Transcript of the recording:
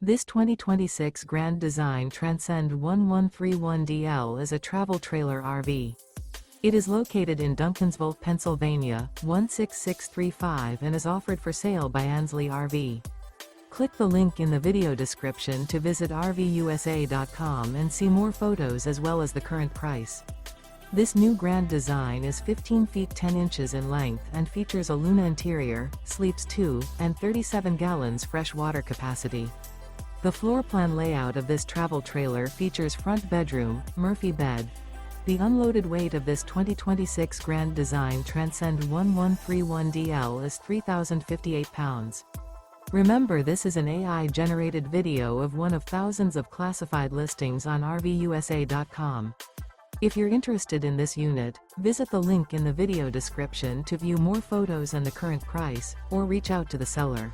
This 2026 Grand Design Transcend One 131DL is a travel trailer RV. It is located in Duncansville, Pennsylvania, 16635 and is offered for sale by Ansley RV. Click the link in the video description to visit RVUSA.com and see more photos as well as the current price. This new Grand Design is 15 feet 10 inches in length and features a Luna interior, sleeps 2, and 37 gallons fresh water capacity. The floor plan layout of this travel trailer features front bedroom, Murphy bed. The unloaded weight of this 2026 Grand Design Transcend One 131DL is 3,058 pounds. Remember, this is an AI-generated video of one of thousands of classified listings on RVUSA.com. If you're interested in this unit, visit the link in the video description to view more photos and the current price, or reach out to the seller.